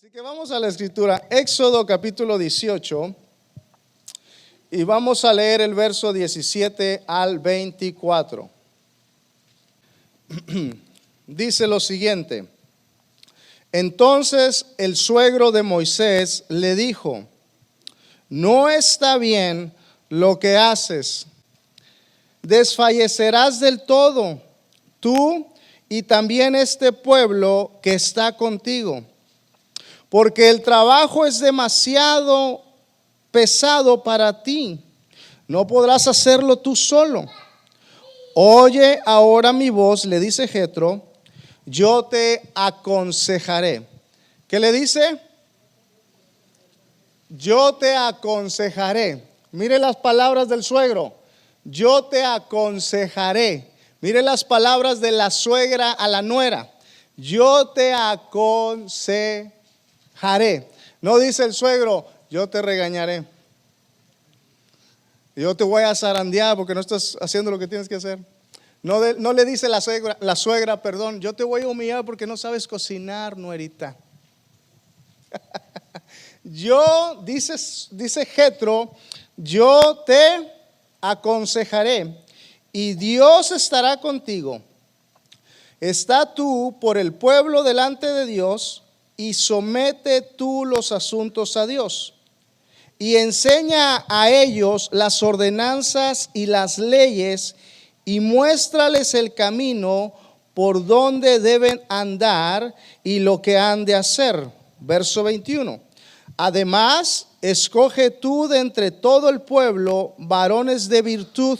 Así que vamos a la escritura, Éxodo capítulo 18, y vamos a leer el verso 17 al 24. Dice lo siguiente: entonces el suegro de Moisés le dijo: no está bien lo que haces, desfallecerás del todo, tú y también este pueblo que está contigo, porque el trabajo es demasiado pesado para ti, no podrás hacerlo tú solo. Oye ahora mi voz, le dice Jetro, yo te aconsejaré. ¿Qué le dice? Yo te aconsejaré. Mire las palabras del suegro. Yo te aconsejaré. Mire las palabras de la suegra a la nuera. Yo te aconsejaré. No dice el suegro, yo te regañaré, yo te voy a zarandear porque no estás haciendo lo que tienes que hacer. No le dice la suegra, perdón, yo te voy a humillar porque no sabes cocinar, nuerita. Dice Jetro, yo te aconsejaré y Dios estará contigo. Está tú por el pueblo delante de Dios y somete tú los asuntos a Dios. Y enseña a ellos las ordenanzas y las leyes y muéstrales el camino por donde deben andar y lo que han de hacer. Verso 21. Además, escoge tú de entre todo el pueblo varones de virtud,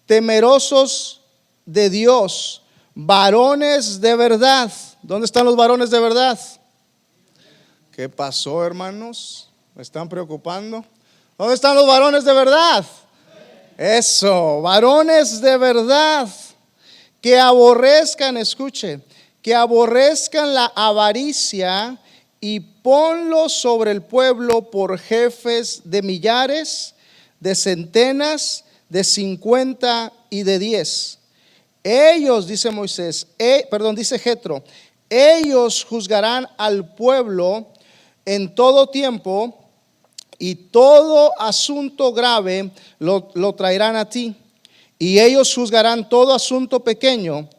temerosos de Dios, varones de verdad. ¿Dónde están los varones de verdad? ¿Qué pasó, hermanos? ¿Me están preocupando? ¿Dónde están los varones de verdad? Eso, varones de verdad, que aborrezcan, escuche, que aborrezcan la avaricia y ponlos sobre el pueblo por jefes de millares, de centenas, de 50 y de 10. Ellos, dice Moisés, dice Jetro, ellos juzgarán al pueblo en todo tiempo y todo asunto grave lo traerán a ti, y ellos juzgarán todo asunto pequeño.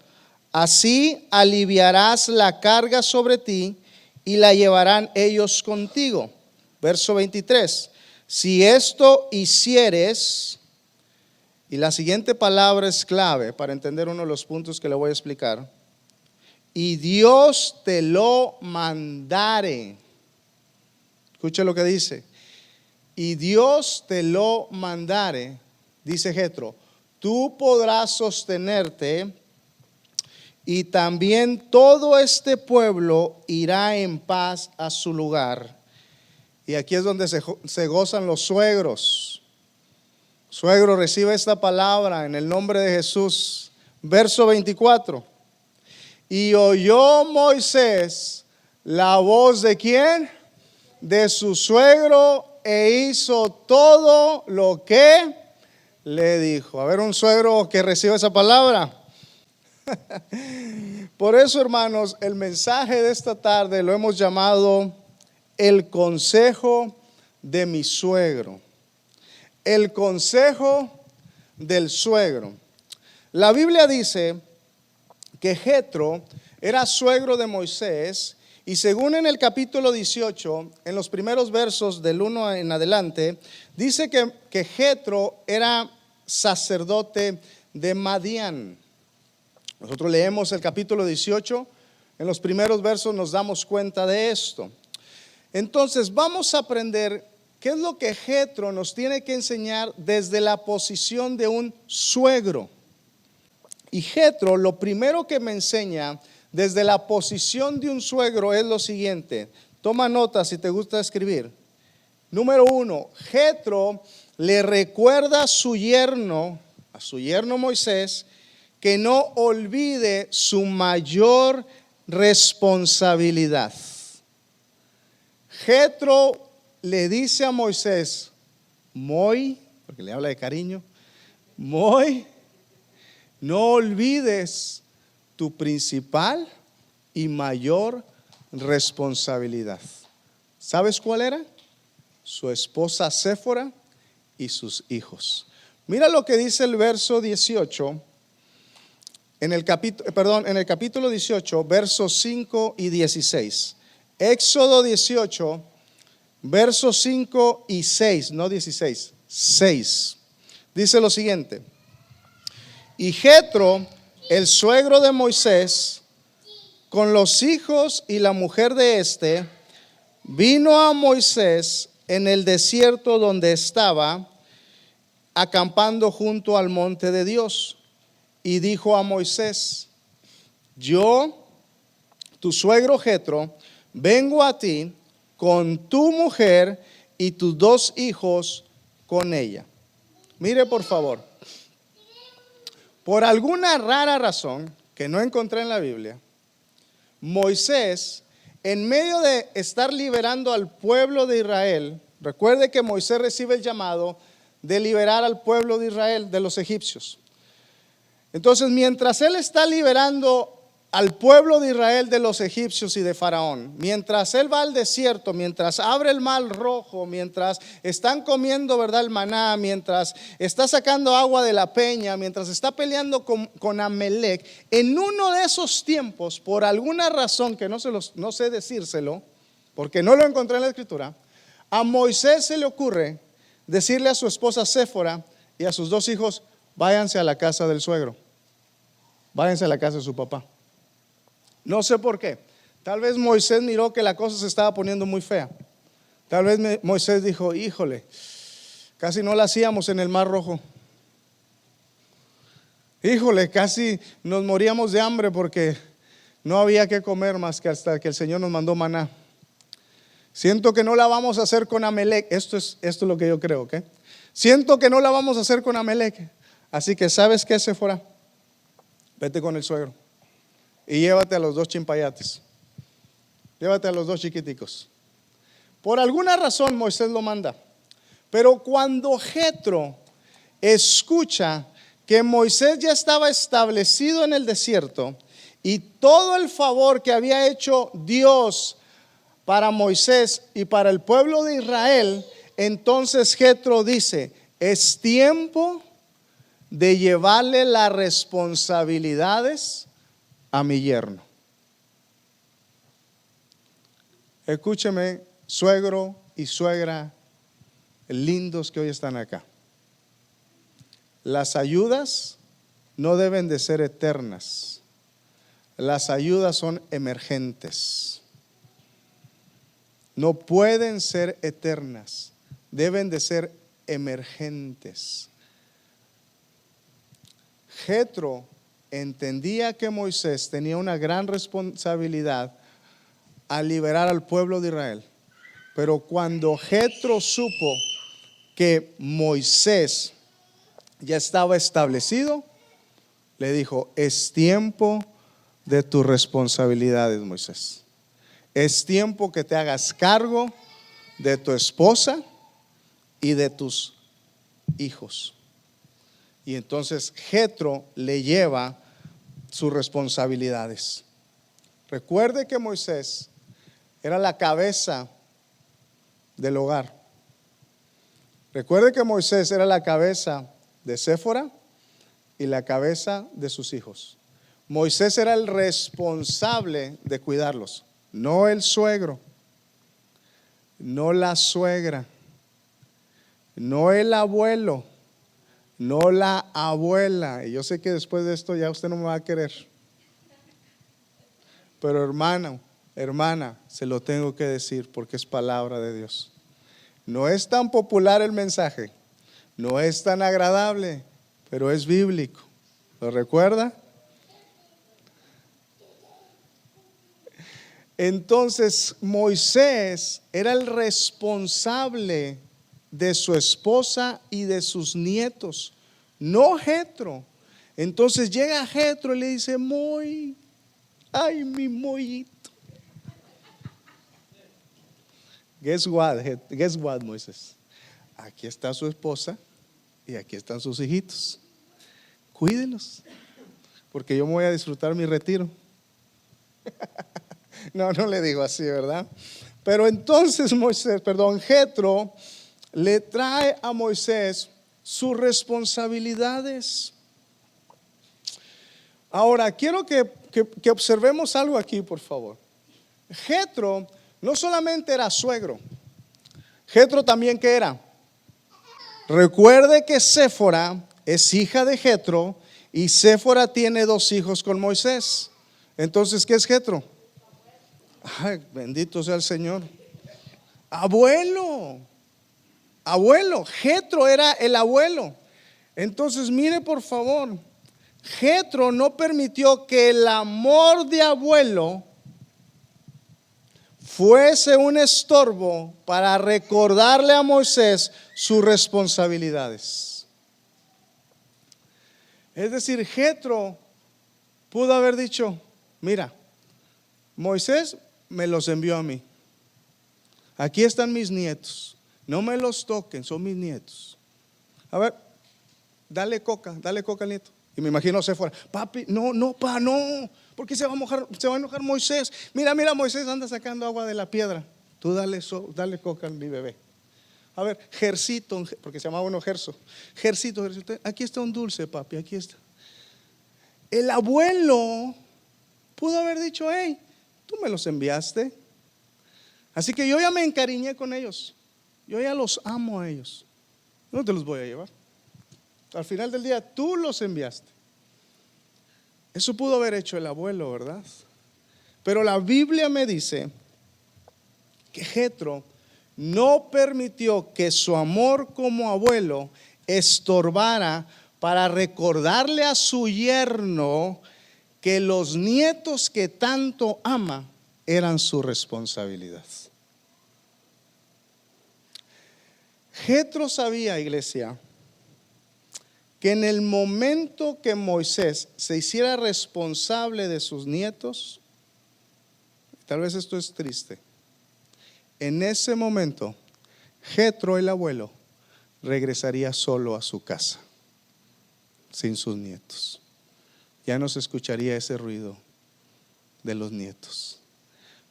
Así aliviarás la carga sobre ti y la llevarán ellos contigo. Verso 23. Si esto hicieres, y la siguiente palabra es clave para entender uno de los puntos que le voy a explicar, y Dios te lo mandare. Escuche lo que dice. Y Dios te lo mandare, dice Jetro, tú podrás sostenerte y también todo este pueblo irá en paz a su lugar. Y aquí es donde se gozan los suegros. Suegro, recibe esta palabra en el nombre de Jesús. Verso 24. Y oyó Moisés la voz de ¿quién? De su suegro, e hizo todo lo que le dijo. A ver, un suegro que reciba esa palabra. Por eso, hermanos, el mensaje de esta tarde lo hemos llamado el consejo de mi suegro. El consejo del suegro. La Biblia dice que Jetro era suegro de Moisés. Y según en el capítulo 18, en los primeros versos del 1 en adelante, dice que Jetro era sacerdote de Madián. Nosotros leemos el capítulo 18, en los primeros versos nos damos cuenta de esto. Entonces vamos a aprender qué es lo que Jetro nos tiene que enseñar desde la posición de un suegro. Y Jetro, lo primero que me enseña desde la posición de un suegro es lo siguiente. Toma nota si te gusta escribir. Número 1, Jetro le recuerda a su yerno Moisés, que no olvide su mayor responsabilidad. Jetro le dice a Moisés, porque le habla de cariño, no olvides tu principal y mayor responsabilidad. ¿Sabes cuál era? Su esposa Séfora y sus hijos. Mira lo que dice el verso 18, en el capítulo 18, versos 5 y 16. Éxodo 18, versos 5 y 6, no 16, 6. Dice lo siguiente: y Jetro, el suegro de Moisés, con los hijos y la mujer de éste, vino a Moisés en el desierto donde estaba acampando junto al monte de Dios, y dijo a Moisés: yo, tu suegro Jetro, vengo a ti con tu mujer y tus 2 hijos con ella. Mire por favor, por alguna rara razón que no encontré en la Biblia, Moisés, en medio de estar liberando al pueblo de Israel, recuerde que Moisés recibe el llamado de liberar al pueblo de Israel de los egipcios. Entonces, mientras él está liberando al pueblo de Israel de los egipcios y de Faraón, mientras él va al desierto, mientras abre el mar rojo, mientras están comiendo, ¿verdad?, el maná, mientras está sacando agua de la peña, mientras está peleando con Amalek, en uno de esos tiempos, por alguna razón que no sé decírselo, porque no lo encontré en la escritura, a Moisés se le ocurre decirle a su esposa Séfora y a sus 2 hijos: váyanse a la casa del suegro, váyanse a la casa de su papá. No sé por qué. Tal vez Moisés miró que la cosa se estaba poniendo muy fea. Tal vez Moisés dijo: híjole, casi no la hacíamos en el Mar Rojo. Híjole, casi nos moríamos de hambre porque no había que comer más que hasta que el Señor nos mandó maná. Siento que no la vamos a hacer con Amalek. Esto es lo que yo creo, ¿ok? Siento que no la vamos a hacer con Amalek. Así que, ¿sabes qué, Séfora? Vete con el suegro y llévate a los 2 chimpayates. Llévate a los 2 chiquiticos. Por alguna razón Moisés lo manda. Pero cuando Jetro escucha que Moisés ya estaba establecido en el desierto y todo el favor que había hecho Dios para Moisés y para el pueblo de Israel, entonces Jetro dice: es tiempo de llevarle las responsabilidades a mi yerno. Escúcheme, suegro y suegra lindos que hoy están acá. Las ayudas no deben de ser eternas. Las ayudas son emergentes. No pueden ser eternas. Deben de ser emergentes. Jetro entendía que Moisés tenía una gran responsabilidad al liberar al pueblo de Israel. Pero cuando Jetro supo que Moisés ya estaba establecido, le dijo: es tiempo de tus responsabilidades, Moisés. Es tiempo que te hagas cargo de tu esposa y de tus hijos. Y entonces Jetro le lleva sus responsabilidades. Recuerde que Moisés era la cabeza del hogar. Recuerde que Moisés era la cabeza de Séfora y la cabeza de sus hijos. Moisés era el responsable de cuidarlos, no el suegro, no la suegra, no el abuelo, no la abuela. Y yo sé que después de esto ya usted no me va a querer, pero hermana, se lo tengo que decir porque es palabra de Dios. No es tan popular el mensaje, no es tan agradable, pero es bíblico. ¿Lo recuerda? Entonces Moisés era el responsable de su esposa y de sus nietos, no Jetro. Entonces llega Jetro y le dice: ay, mi mollito. Guess what, Moisés? Aquí está su esposa y aquí están sus hijitos. Cuídelos, porque yo me voy a disfrutar mi retiro. No, no le digo así, ¿verdad? Pero entonces Jetro le trae a Moisés sus responsabilidades. Ahora, quiero que observemos algo aquí, por favor. Jetro no solamente era suegro, Jetro también, ¿qué era? Recuerde que Séfora es hija de Jetro y Séfora tiene 2 hijos con Moisés. Entonces, ¿qué es Jetro? Ay, bendito sea el Señor. Abuelo. Abuelo. Jetro era el abuelo. Entonces, mire por favor, Jetro no permitió que el amor de abuelo fuese un estorbo para recordarle a Moisés sus responsabilidades. Es decir, Jetro pudo haber dicho: mira, Moisés me los envió a mí. Aquí están mis nietos. No me los toquen, son mis nietos. A ver, dale coca al nieto. Y me imagino Séfora: papi, no, porque se va a enojar Moisés. Mira, Moisés anda sacando agua de la piedra. Tú dale coca a mi bebé. A ver, Gercito, porque se llamaba uno Gerso. Gercito, aquí está un dulce, papi, aquí está. El abuelo pudo haber dicho: hey, tú me los enviaste. Así que yo ya me encariñé con ellos. Yo ya los amo a ellos. No te los voy a llevar. Al final del día tú los enviaste. Eso pudo haber hecho el abuelo, ¿verdad? Pero la Biblia me dice que Jetro no permitió que su amor como abuelo estorbara para recordarle a su yerno que los nietos que tanto ama eran su responsabilidad. Jetro sabía, iglesia, que en el momento que Moisés se hiciera responsable de sus nietos, tal vez esto es triste, en ese momento Jetro, el abuelo, regresaría solo a su casa, sin sus nietos. Ya no se escucharía ese ruido de los nietos.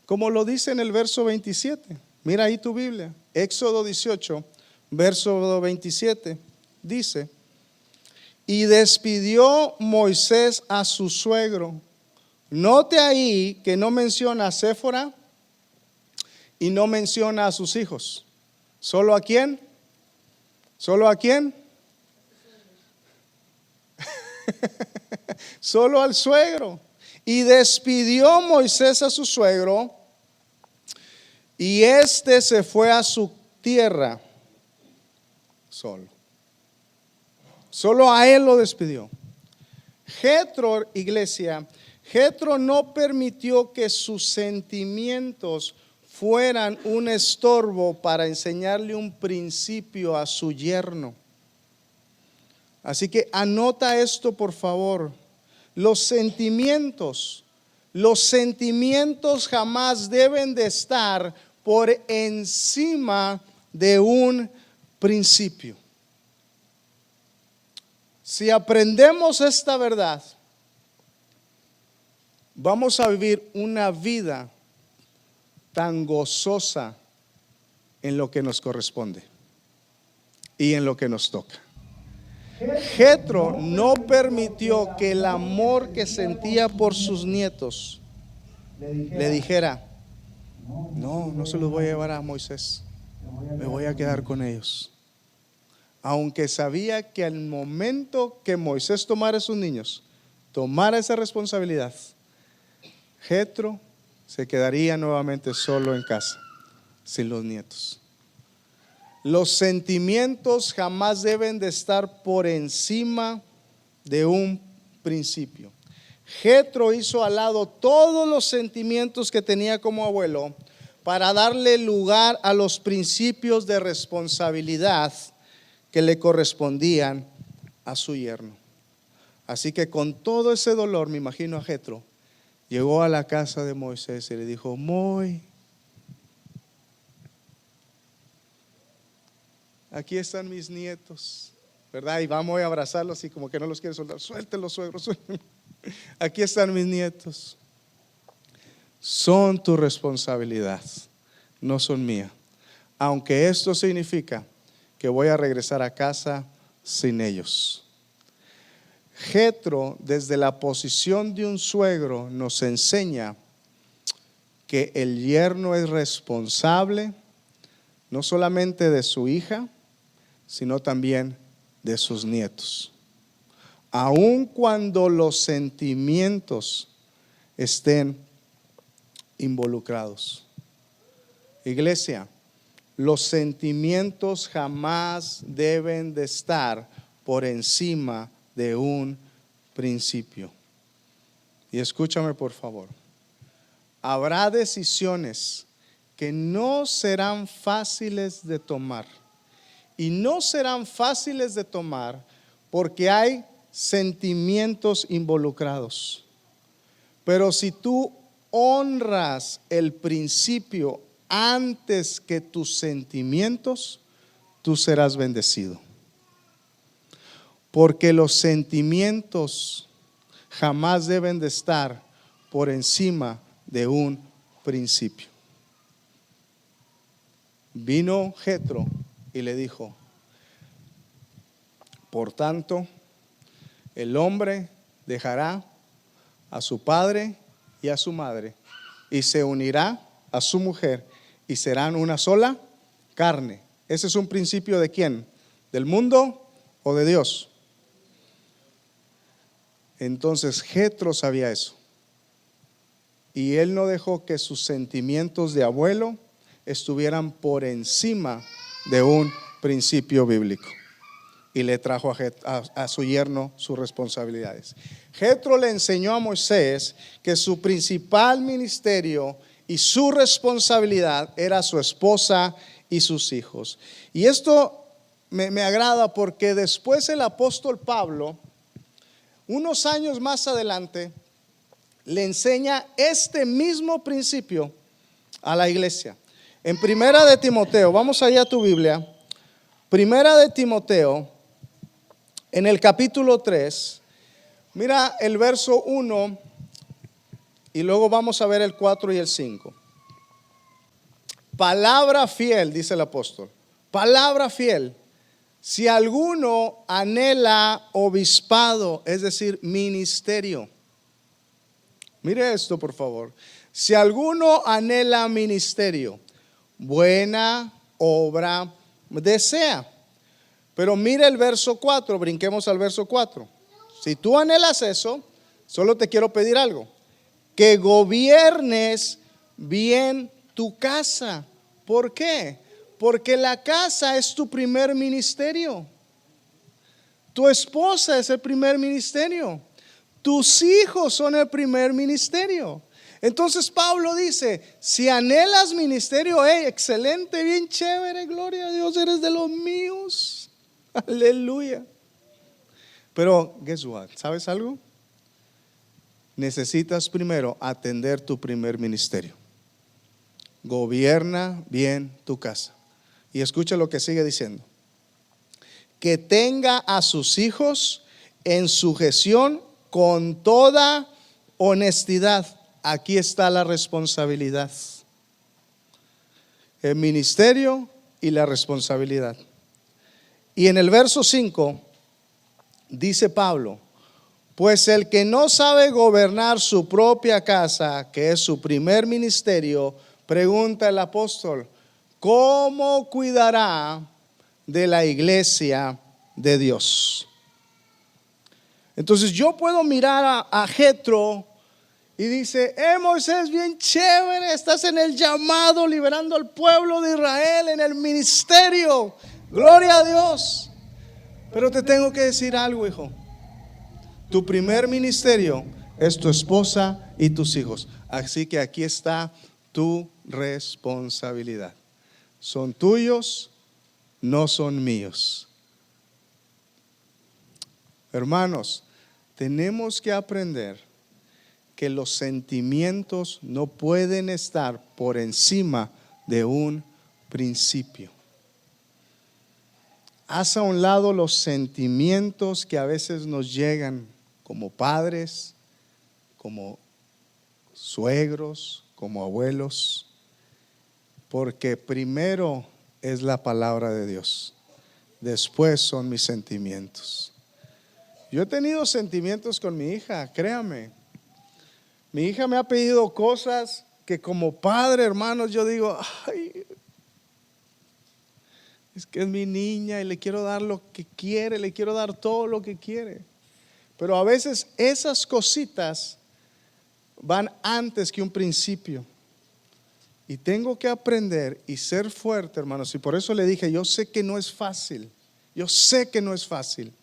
Como lo dice en el verso 27. Mira ahí tu Biblia. Éxodo 18, verso 27. Dice: y despidió Moisés a su suegro. Note ahí que no menciona a Séfora y no menciona a sus hijos. ¿Solo a quién? ¿Solo a quién? Solo al suegro. Y despidió Moisés a su suegro, y éste se fue a su tierra solo. Solo a él lo despidió. Jetro, iglesia, Jetro no permitió que sus sentimientos fueran un estorbo para enseñarle un principio a su yerno. Así que anota esto, por favor. Los sentimientos jamás deben de estar por encima de un principio. Si aprendemos esta verdad, vamos a vivir una vida tan gozosa en lo que nos corresponde y en lo que nos toca. Jetro no permitió que el amor que sentía por sus nietos le dijera: no se los voy a llevar a Moisés, me voy a quedar con ellos. Aunque sabía que al momento que Moisés tomara a sus niños, tomara esa responsabilidad, Jetro se quedaría nuevamente solo en casa, sin los nietos. Los sentimientos jamás deben de estar por encima de un principio. Jetro hizo al lado todos los sentimientos que tenía como abuelo para darle lugar a los principios de responsabilidad que le correspondían a su yerno. Así que con todo ese dolor, me imagino a Jetro, llegó a la casa de Moisés y le dijo: aquí están mis nietos, ¿verdad? Y vamos a abrazarlos y como que no los quiere soltar. Suéltenlos, suegros, suéltenlos. Aquí están mis nietos. son tu responsabilidad, no son mía. Aunque esto significa que voy a regresar a casa sin ellos. Jetro, desde la posición de un suegro, nos enseña que el yerno es responsable no solamente de su hija, sino también de sus nietos. Aun cuando los sentimientos estén involucrados. Iglesia, los sentimientos jamás deben de estar por encima de un principio. Y escúchame por favor. Habrá decisiones que no serán fáciles de tomar. Y no serán fáciles de tomar porque hay sentimientos involucrados. Pero si tú honras el principio antes que tus sentimientos, tú serás bendecido. Porque los sentimientos jamás deben de estar por encima de un principio. Vino Jetro y le dijo: por tanto, el hombre dejará a su padre y a su madre y se unirá a su mujer y serán una sola carne. ¿Ese es un principio de quién? ¿Del mundo o de Dios? Entonces Jetro sabía eso. Y él no dejó que sus sentimientos de abuelo estuvieran por encima de un principio bíblico. Y le trajo a su yerno sus responsabilidades. Jetro le enseñó a Moisés que su principal ministerio y su responsabilidad era su esposa y sus hijos. Y esto me agrada porque después el apóstol Pablo, unos años más adelante, le enseña este mismo principio a la iglesia. En Primera de Timoteo, vamos allá a tu Biblia. Primera de Timoteo, en el capítulo 3, mira el verso 1 y luego vamos a ver el 4 y el 5. Palabra fiel, dice el apóstol. Palabra fiel. Si alguno anhela obispado, es decir, ministerio. Mire esto, por favor. Si alguno anhela ministerio, buena obra desea. Pero mire el verso 4, brinquemos al verso 4. Si tú anhelas eso, solo te quiero pedir algo: que gobiernes bien tu casa. ¿Por qué? Porque la casa es tu primer ministerio. Tu esposa es el primer ministerio. Tus hijos son el primer ministerio. Entonces Pablo dice: si anhelas ministerio, excelente, bien chévere, gloria a Dios, eres de los míos. Aleluya. Pero guess what? ¿Sabes algo? Necesitas primero atender tu primer ministerio. Gobierna bien tu casa. Y escucha lo que sigue diciendo: que tenga a sus hijos en sujeción con toda honestidad. Aquí está la responsabilidad. El ministerio y la responsabilidad. Y en el verso 5 dice Pablo: pues el que no sabe gobernar su propia casa, que es su primer ministerio, pregunta el apóstol, ¿cómo cuidará de la iglesia de Dios? Entonces yo puedo mirar a Jetro y dice: Moisés, bien chévere, estás en el llamado, liberando al pueblo de Israel, en el ministerio, gloria a Dios. Pero te tengo que decir algo, hijo. Tu primer ministerio es tu esposa y tus hijos. Así que aquí está tu responsabilidad. Son tuyos, no son míos. Hermanos, tenemos que aprender que los sentimientos no pueden estar por encima de un principio. Haz a un lado los sentimientos que a veces nos llegan como padres, como suegros, como abuelos, porque primero es la palabra de Dios, después son mis sentimientos. Yo he tenido sentimientos con mi hija, créame. Mi hija me ha pedido cosas que como padre, hermanos, yo digo, ay, es que es mi niña y le quiero dar lo que quiere, le quiero dar todo lo que quiere. Pero a veces esas cositas van antes que un principio. Y tengo que aprender y ser fuerte, hermanos. Y por eso le dije, yo sé que no es fácil. Yo sé que no es fácil.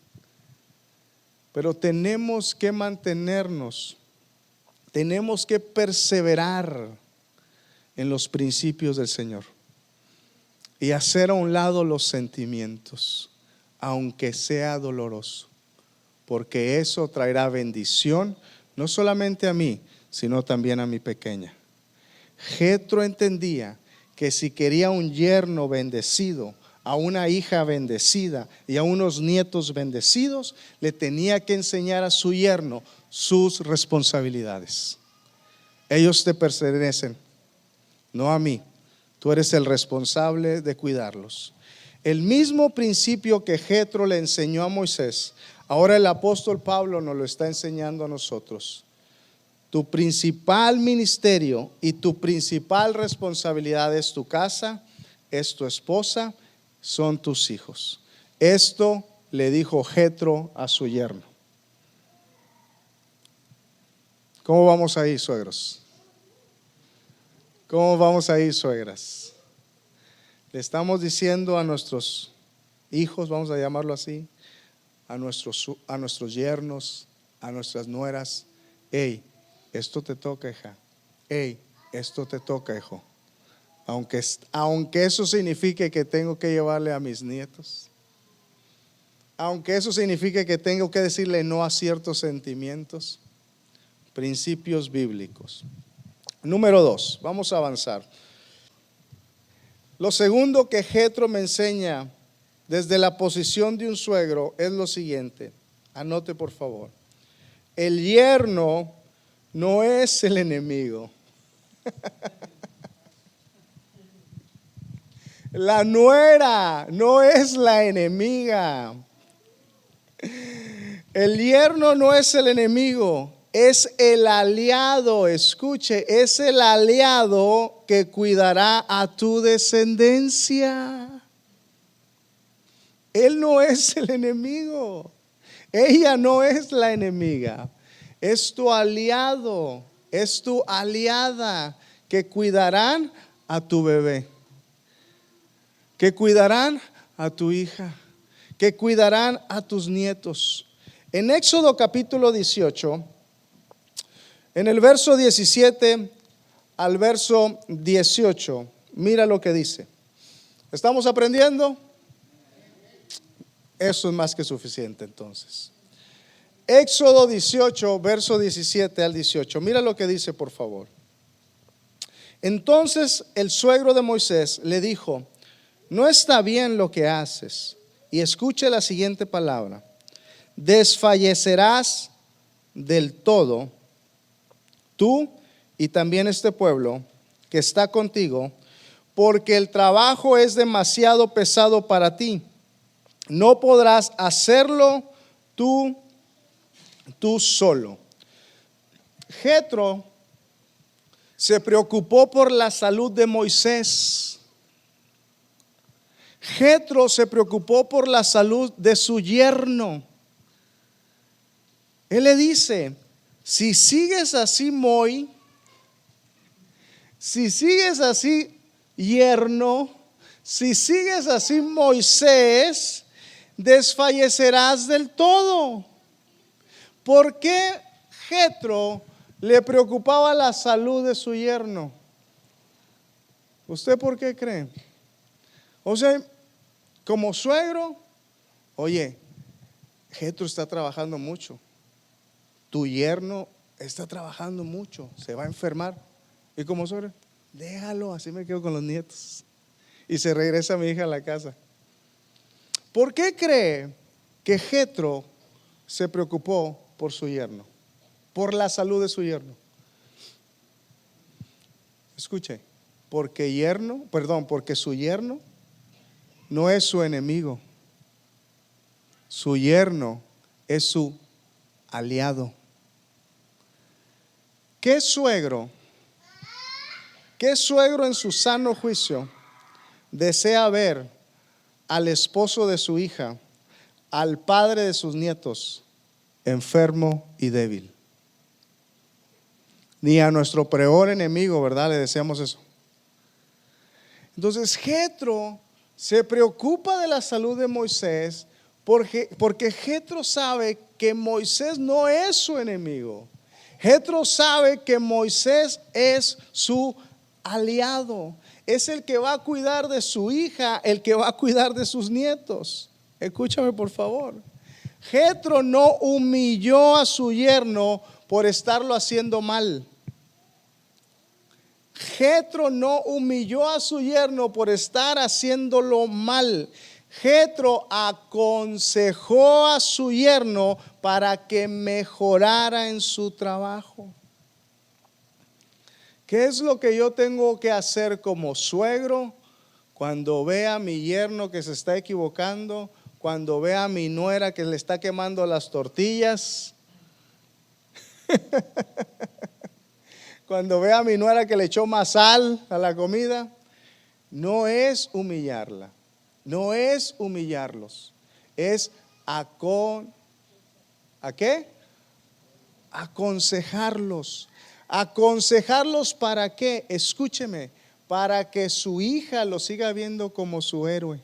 Pero tenemos que mantenernos. Tenemos que perseverar en los principios del Señor. Y hacer a un lado los sentimientos, aunque sea doloroso. Porque eso traerá bendición, no solamente a mí, sino también a mi pequeña. Jetro entendía que si quería un yerno bendecido, a una hija bendecida y a unos nietos bendecidos, le tenía que enseñar a su yerno sus responsabilidades. Ellos te pertenecen, no a mí. Tú eres el responsable de cuidarlos. El mismo principio que Jetro le enseñó a Moisés, ahora el apóstol Pablo nos lo está enseñando a nosotros. Tu principal ministerio y tu principal responsabilidad es tu casa, es tu esposa, son tus hijos. Esto le dijo Jetro a su yerno. ¿Cómo vamos ahí, suegros? ¿Cómo vamos ahí, suegras? Le estamos diciendo a nuestros hijos, vamos a llamarlo así, a nuestros yernos, a nuestras nueras, hey, esto te toca, hija. Hey, esto te toca, hijo. Aunque eso signifique que tengo que llevarle a mis nietos, aunque eso signifique que tengo que decirle no a ciertos sentimientos, principios bíblicos. Número 2, vamos a avanzar. Lo segundo que Jetro me enseña desde la posición de un suegro es lo siguiente. Anote por favor. El yerno no es el enemigo. La nuera no es la enemiga. El yerno no es el enemigo, es el aliado. Escuche, es el aliado que cuidará a tu descendencia. Él no es el enemigo. Ella no es la enemiga. Es tu aliado, es tu aliada que cuidarán a tu bebé, que cuidarán a tu hija, que cuidarán a tus nietos. En Éxodo capítulo 18, en el verso 17 al verso 18, mira lo que dice. ¿Estamos aprendiendo? Eso es más que suficiente entonces. Éxodo 18, verso 17 al 18. Mira lo que dice, por favor. Entonces el suegro de Moisés le dijo: no está bien lo que haces. Y escuche la siguiente palabra: desfallecerás del todo, tú y también este pueblo que está contigo, porque el trabajo es demasiado pesado para ti. No podrás hacerlo tú solo. Jetro se preocupó por la salud de Moisés. Jetro se preocupó por la salud de su yerno. Él le dice: si sigues así, si sigues así, yerno, si sigues así, Moisés, desfallecerás del todo. ¿Por qué Jetro le preocupaba la salud de su yerno? ¿Usted por qué cree? O sea, como suegro, oye, Jetro está trabajando mucho, tu yerno está trabajando mucho, se va a enfermar. Y como suegro, déjalo, así me quedo con los nietos. Y se regresa mi hija a la casa. ¿Por qué cree que Jetro se preocupó por su yerno, por la salud de su yerno? Escuche, porque su yerno no es su enemigo. Su yerno es su aliado. ¿Qué suegro en su sano juicio desea ver al esposo de su hija, al padre de sus nietos, enfermo y débil? Ni a nuestro peor enemigo, ¿verdad? Le deseamos eso. Entonces Jetro se preocupa de la salud de Moisés porque Jetro sabe que Moisés no es su enemigo. Jetro sabe que Moisés es su aliado. Es el que va a cuidar de su hija, el que va a cuidar de sus nietos. Escúchame por favor. Jetro no humilló a su yerno por estarlo haciendo mal. Jetro no humilló a su yerno por estar haciéndolo mal. Jetro aconsejó a su yerno para que mejorara en su trabajo. ¿Qué es lo que yo tengo que hacer como suegro cuando vea a mi yerno que se está equivocando? Cuando vea a mi nuera que le está quemando las tortillas. Cuando vea a mi nuera que le echó más sal a la comida. No es humillarla, no es humillarlos, es ¿a qué? Aconsejarlos. ¿Aconsejarlos para qué? Escúcheme, para que su hija lo siga viendo como su héroe.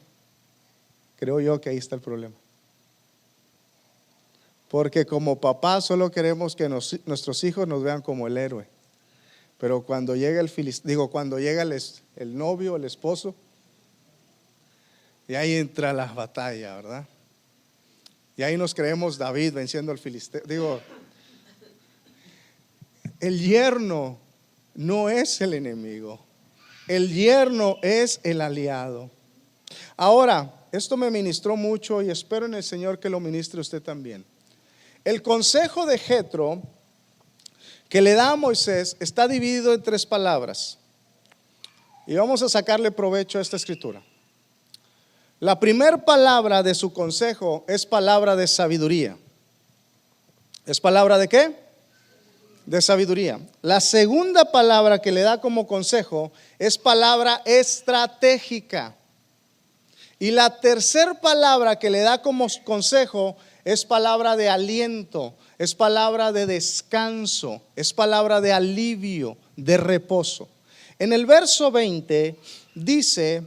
Creo yo que ahí está el problema. Porque como papá solo queremos que nuestros hijos nos vean como el héroe. Pero cuando llega cuando llega el novio, el esposo, y ahí entra la batalla, ¿verdad? Y ahí nos creemos David venciendo al filisteo. El yerno no es el enemigo, el yerno es el aliado. Ahora, esto me ministró mucho y espero en el Señor que lo ministre usted también. El consejo de Jetro que le da a Moisés está dividido en 3 palabras. Y vamos a sacarle provecho a esta escritura. La primera palabra de su consejo es palabra de sabiduría. ¿Es palabra de qué? De sabiduría. La segunda palabra que le da como consejo es palabra estratégica. Y la tercera palabra que le da como consejo es palabra de aliento, es palabra de descanso, es palabra de alivio, de reposo. En el verso 20 dice: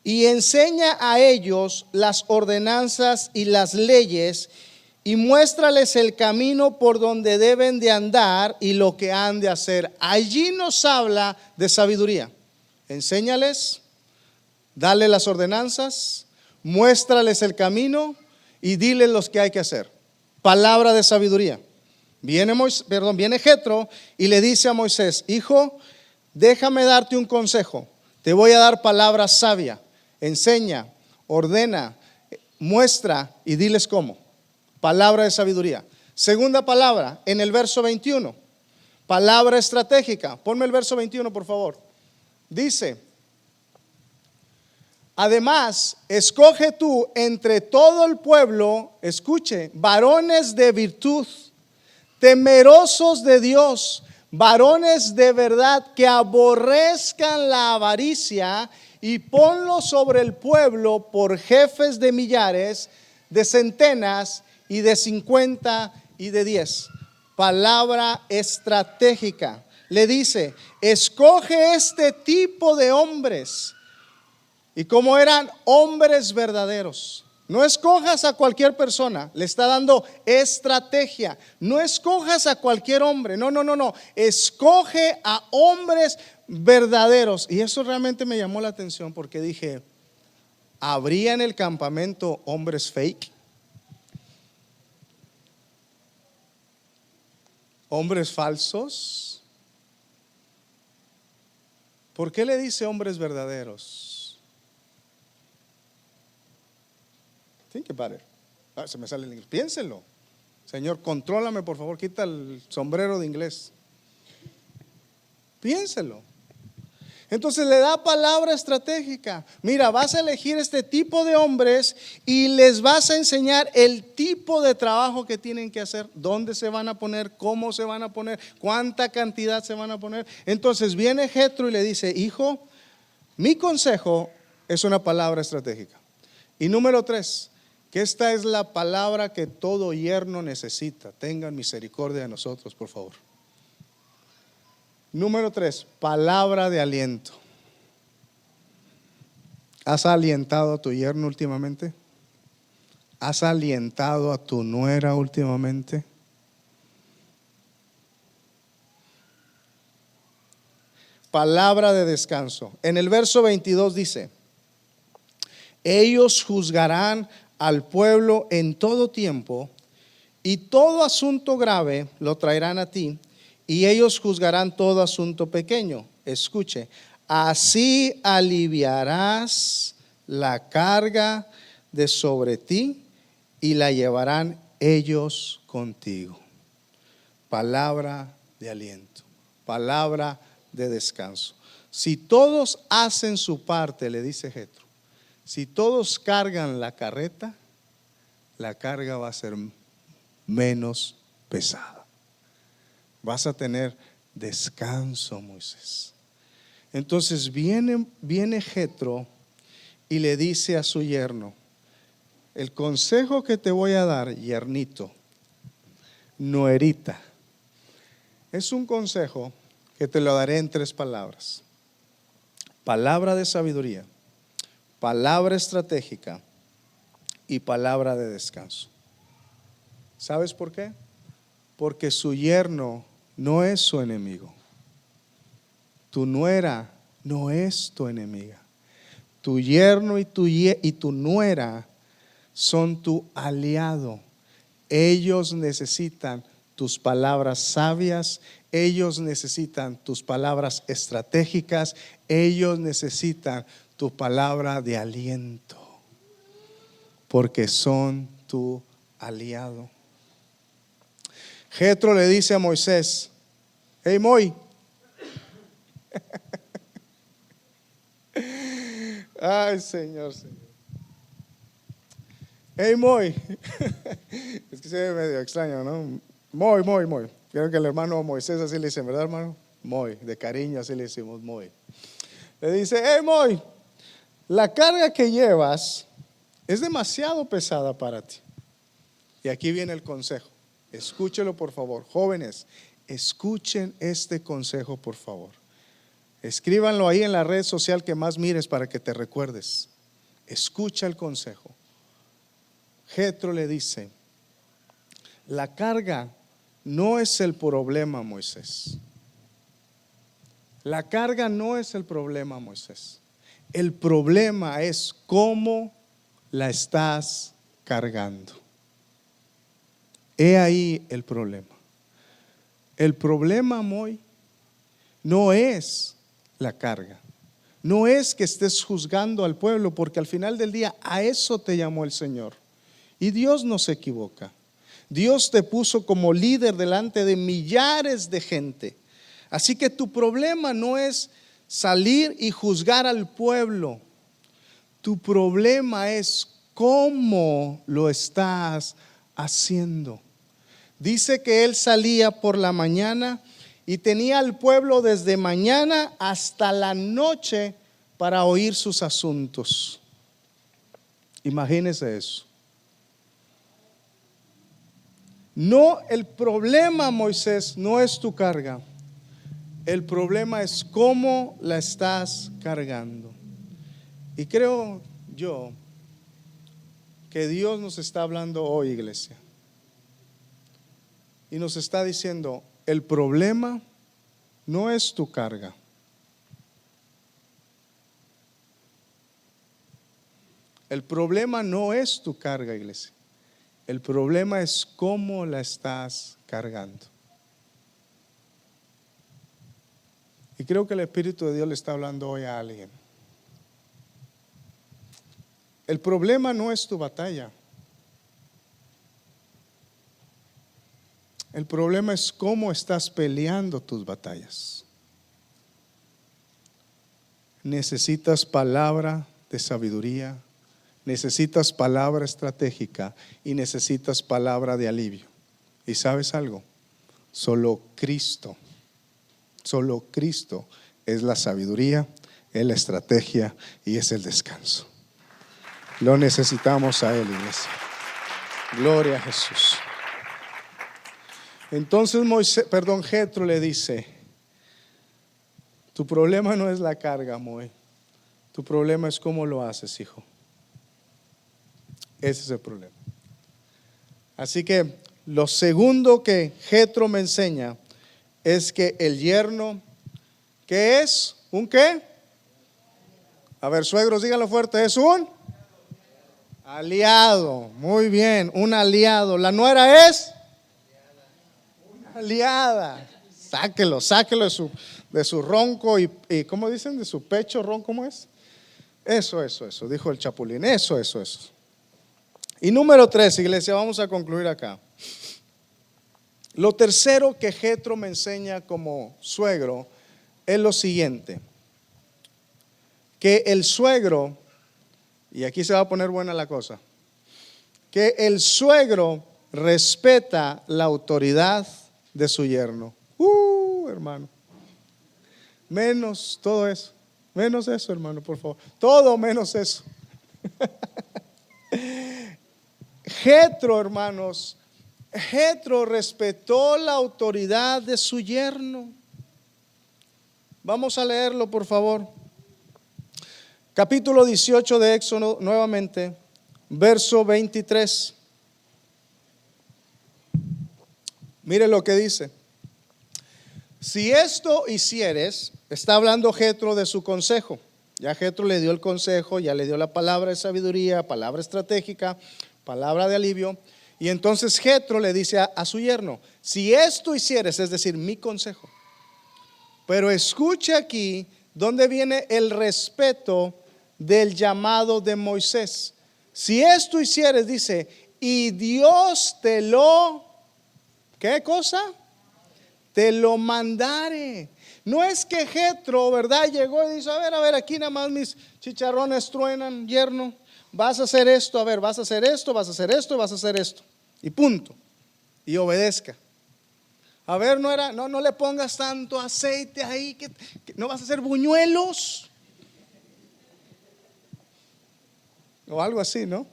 y enseña a ellos las ordenanzas y las leyes, y muéstrales el camino por donde deben de andar y lo que han de hacer. Allí nos habla de sabiduría. Enséñales, dale las ordenanzas, muéstrales el camino y dile los que hay que hacer. Palabra de sabiduría. Viene Jetro y le dice a Moisés: hijo, déjame darte un consejo. Te voy a dar palabra sabia. Enseña, ordena, muestra y diles cómo. Palabra de sabiduría. Segunda palabra en el verso 21. Palabra estratégica. Ponme el verso 21 por favor. Dice: además, escoge tú entre todo el pueblo, escuche, varones de virtud, temerosos de Dios, varones de verdad que aborrezcan la avaricia, y ponlos sobre el pueblo por jefes de millares, de centenas y de 50 y de 10. Palabra estratégica. Le dice: escoge este tipo de hombres. Y como eran hombres verdaderos. No escojas a cualquier persona, le está dando estrategia. No escojas a cualquier hombre, no. Escoge a hombres verdaderos. Y eso realmente me llamó la atención porque dije: ¿habría en el campamento hombres fake? ¿Hombres falsos? ¿Por qué le dice hombres verdaderos? Think about it. Se me sale el inglés. Piénsenlo. Señor, contrólame por favor, quita el sombrero de inglés. Piénselo. Entonces le da palabra estratégica. Mira, vas a elegir este tipo de hombres y les vas a enseñar el tipo de trabajo que tienen que hacer, dónde se van a poner, cómo se van a poner, cuánta cantidad se van a poner. Entonces viene Jetro y le dice: hijo, mi consejo es una palabra estratégica. Y número 3, que esta es la palabra que todo yerno necesita. Tengan misericordia de nosotros, por favor. Número 3, palabra de aliento. ¿Has alientado a tu yerno últimamente? ¿Has alientado a tu nuera últimamente? Palabra de descanso. En el verso 22 dice: ellos juzgarán al pueblo en todo tiempo, y todo asunto grave lo traerán a ti, y ellos juzgarán todo asunto pequeño. Escuche: así aliviarás la carga de sobre ti y la llevarán ellos contigo. Palabra de aliento, palabra de descanso. Si todos hacen su parte, le dice Jetro, si todos cargan la carreta, la carga va a ser menos pesada. Vas a tener descanso, Moisés. Entonces viene Jetro y le dice a su yerno: el consejo que te voy a dar, yernito, nuerita, es un consejo que te lo daré en 3 palabras: palabra de sabiduría, palabra estratégica y palabra de descanso. ¿Sabes por qué? Porque su yerno no es su enemigo. Tu nuera no es tu enemiga. Tu yerno y tu nuera son tu aliado. Ellos necesitan tus palabras sabias, ellos necesitan tus palabras estratégicas, ellos necesitan tu palabra de aliento, porque son tu aliado. Jetro le dice a Moisés: hey, Moy. Ay, Señor. Hey, Moy. Es que se ve medio extraño, ¿no? Moy. Creo que el hermano Moisés así le dicen, ¿verdad, hermano? Moy, de cariño así le decimos, Moy. Le dice: hey, Moy, la carga que llevas es demasiado pesada para ti. Y aquí viene el consejo. Escúchelo, por favor. Jóvenes, escuchen este consejo, por favor. Escríbanlo ahí en la red social que más mires para que te recuerdes. Escucha el consejo. Jetro le dice: la carga no es el problema, Moisés. La carga no es el problema, Moisés. El problema es cómo la estás cargando. He ahí el problema. El problema, Moy, no es la carga. No es que estés juzgando al pueblo, porque al final del día a eso te llamó el Señor. Y Dios no se equivoca. Dios te puso como líder delante de millares de gente. Así que tu problema no es salir y juzgar al pueblo. Tu problema es cómo lo estás haciendo. Dice que él salía por la mañana y tenía al pueblo desde mañana hasta la noche para oír sus asuntos. Imagínese eso. No, el problema, Moisés, no es tu carga. El problema es cómo la estás cargando. Y creo yo que Dios nos está hablando hoy, iglesia. Y nos está diciendo: el problema no es tu carga. El problema no es tu carga, iglesia. El problema es cómo la estás cargando. Y creo que el Espíritu de Dios le está hablando hoy a alguien. El problema no es tu batalla. El problema es cómo estás peleando tus batallas. necesitas palabra de sabiduría, necesitas palabra estratégica y necesitas palabra de alivio. ¿Y sabes algo? Solo Cristo es la sabiduría, es la estrategia y es el descanso. Lo necesitamos a Él, iglesia. Gloria a Jesús. Entonces Jetro le dice: tu problema no es la carga, Moy. Tu problema es cómo lo haces, hijo. Ese es el problema. Así que lo segundo que Jetro me enseña es que el yerno, ¿qué es? ¿Un qué? A ver, suegros, díganlo fuerte, es un aliado. Muy bien, un aliado. La nuera es una aliada. Sáquelo de su ronco y ¿cómo dicen? De su pecho ronco, ¿cómo es? Eso, dijo el chapulín. Eso. Y número 3, iglesia, vamos a concluir acá. Lo tercero que Jetro me enseña como suegro es lo siguiente: que el suegro, y aquí se va a poner buena la cosa, que el suegro respeta la autoridad de su yerno. Hermano, menos todo eso, menos eso, hermano, por favor, todo menos eso. Jetro, hermanos, Jetro respetó la autoridad de su yerno. Vamos a leerlo, por favor. Capítulo 18 de Éxodo, nuevamente, verso 23. Mire lo que dice: si esto hicieres, está hablando Jetro de su consejo. Ya Jetro le dio el consejo, ya le dio la palabra de sabiduría, palabra estratégica, palabra de alivio. Y entonces Jetro le dice a su yerno: si esto hicieres, es decir, mi consejo. Pero escuche aquí donde viene el respeto del llamado de Moisés. Si esto hicieres, dice, y Dios te lo, ¿qué cosa? Te lo mandare. No es que Jetro, ¿verdad? Llegó y dice: a ver, aquí nada más mis chicharrones truenan, yerno. Vas a hacer esto, a ver, vas a hacer esto, vas a hacer esto, vas a hacer esto. Y punto. Y obedezca. A ver, no le pongas tanto aceite ahí, que no vas a hacer buñuelos. O algo así, ¿no?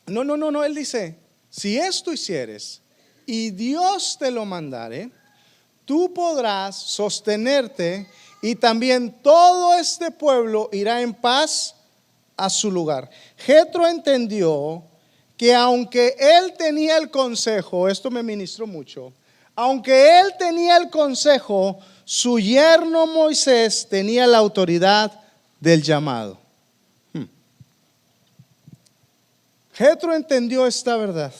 No, él dice: si esto hicieres y Dios te lo mandare, tú podrás sostenerte y también todo este pueblo irá en paz a su lugar. Jetro entendió que aunque él tenía el consejo, esto me ministró mucho, aunque él tenía el consejo, su yerno Moisés tenía la autoridad del llamado. Jetro entendió esta verdad.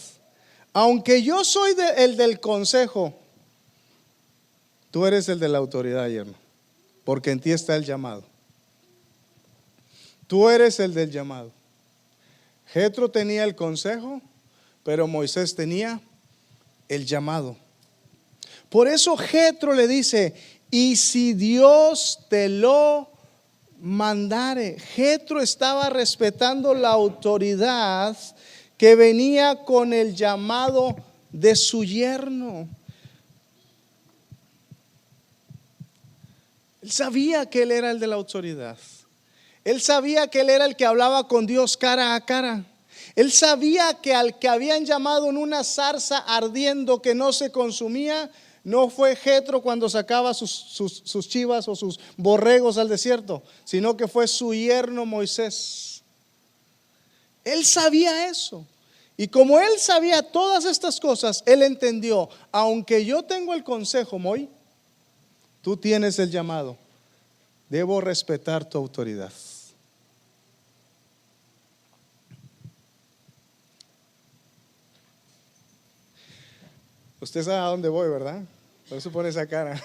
Aunque yo soy el del consejo, tú eres el de la autoridad, yerno, porque en ti está el llamado. Tú eres el del llamado. Jetro tenía el consejo, pero Moisés tenía el llamado. Por eso Jetro le dice: y si Dios te lo mandare. Jetro estaba respetando la autoridad que venía con el llamado de su yerno. Él sabía que él era el de la autoridad. Él sabía que él era el que hablaba con Dios cara a cara. Él sabía que al que habían llamado en una zarza ardiendo que no se consumía, no fue Jetro cuando sacaba sus chivas o sus borregos al desierto, sino que fue su yerno Moisés. Él sabía eso. Y como él sabía todas estas cosas, él entendió: aunque yo tengo el consejo, Moy, tú tienes el llamado. Debo respetar tu autoridad. Usted sabe a dónde voy, ¿verdad? Por eso pone esa cara.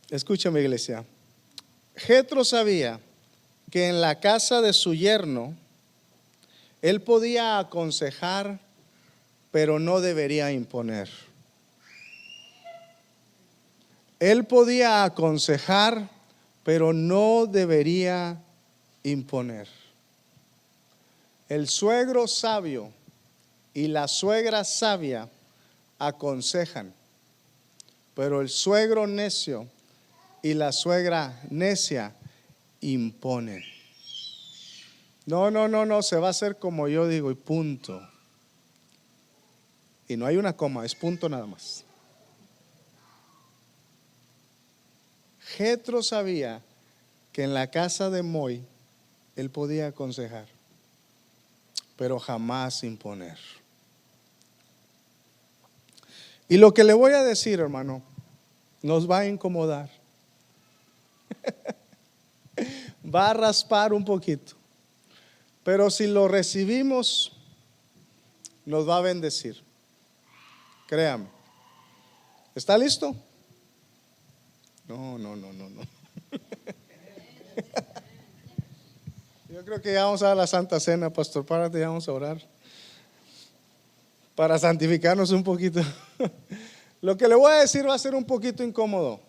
Escúchame, iglesia. Jetro sabía que en la casa de su yerno él podía aconsejar, pero no debería imponer. Él podía aconsejar, pero no debería imponer. El suegro sabio y la suegra sabia aconsejan, pero el suegro necio y la suegra necia imponen. No, se va a hacer como yo digo y punto. Y no hay una coma, es punto nada más. Jetro sabía que en la casa de Moi él podía aconsejar, pero jamás imponer. Y lo que le voy a decir, hermano, nos va a incomodar. Va a raspar un poquito. Pero si lo recibimos, nos va a bendecir. Créame. ¿Está listo? No. Yo creo que ya vamos a la Santa Cena, pastor. Párate, ya vamos a orar. Para santificarnos un poquito. Lo que le voy a decir va a ser un poquito incómodo.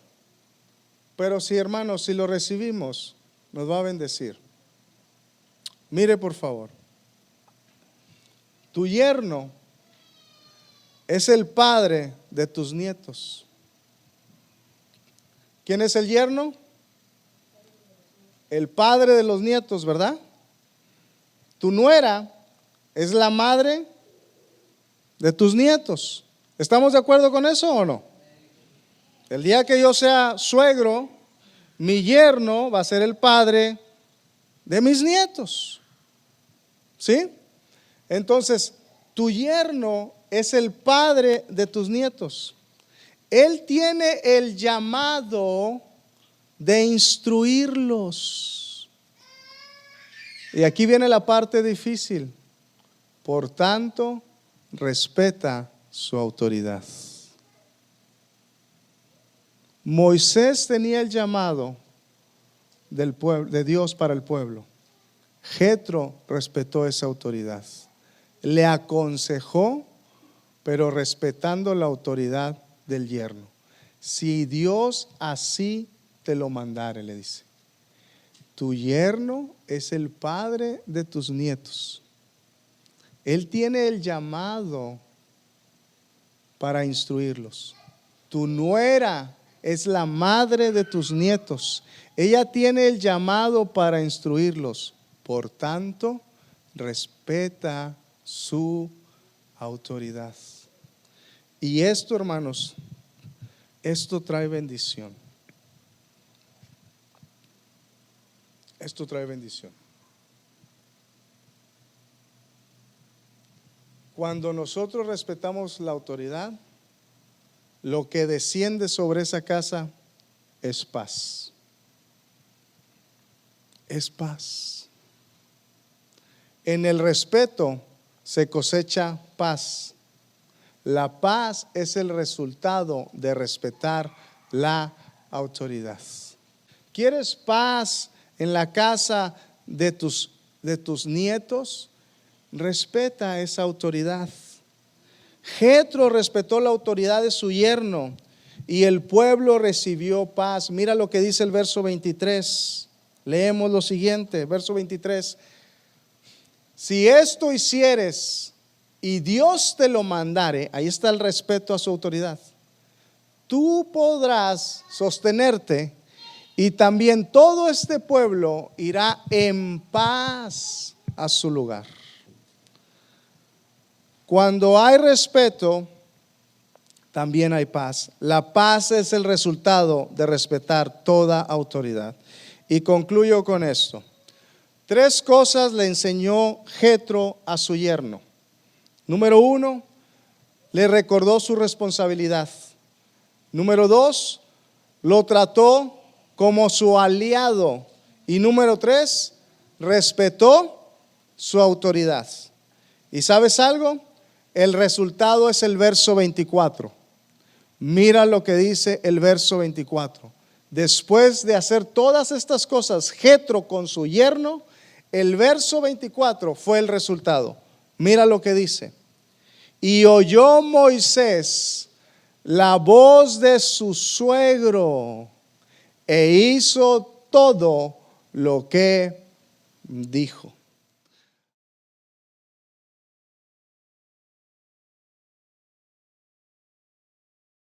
Pero sí, hermanos, si lo recibimos, nos va a bendecir. Mire, por favor. Tu yerno es el padre de tus nietos. ¿Quién es el yerno? El padre de los nietos, ¿verdad? Tu nuera es la madre de tus nietos. ¿Estamos de acuerdo con eso o no? El día que yo sea suegro, mi yerno va a ser el padre de mis nietos. ¿Sí? Entonces, tu yerno es el padre de tus nietos. Él tiene el llamado de instruirlos. Y aquí viene la parte difícil. Por tanto, respeta su autoridad. Moisés tenía el llamado del pueblo, de Dios para el pueblo. Jetro respetó esa autoridad. Le aconsejó, pero respetando la autoridad del yerno. Si Dios así te lo mandare, le dice. Tu yerno es el padre de tus nietos. Él tiene el llamado para instruirlos. Tu nuera es la madre de tus nietos. Ella tiene el llamado para instruirlos. Por tanto, respeta su autoridad. Y esto, hermanos, esto trae bendición. Esto trae bendición. Cuando nosotros respetamos la autoridad, lo que desciende sobre esa casa es paz. Es paz. En el respeto se cosecha paz. La paz es el resultado de respetar la autoridad. ¿Quieres paz en la casa de tus nietos? Respeta esa autoridad. Jetro respetó la autoridad de su yerno y el pueblo recibió paz. Mira lo que dice el verso 23. Leemos lo siguiente, verso 23. Si esto hicieres y Dios te lo mandare, ahí está el respeto a su autoridad, tú podrás sostenerte y también todo este pueblo irá en paz a su lugar. Cuando hay respeto, también hay paz. La paz es el resultado de respetar toda autoridad. Y concluyo con esto. 3 cosas le enseñó Jetro a su yerno. Número 1, le recordó su responsabilidad. Número 2, lo trató como su aliado. Y número 3, respetó su autoridad. ¿Y sabes algo? El resultado es el verso 24. Mira lo que dice el verso 24. Después de hacer todas estas cosas, Jetro con su yerno, el verso 24 fue el resultado. Mira lo que dice. Y oyó Moisés la voz de su suegro e hizo todo lo que dijo.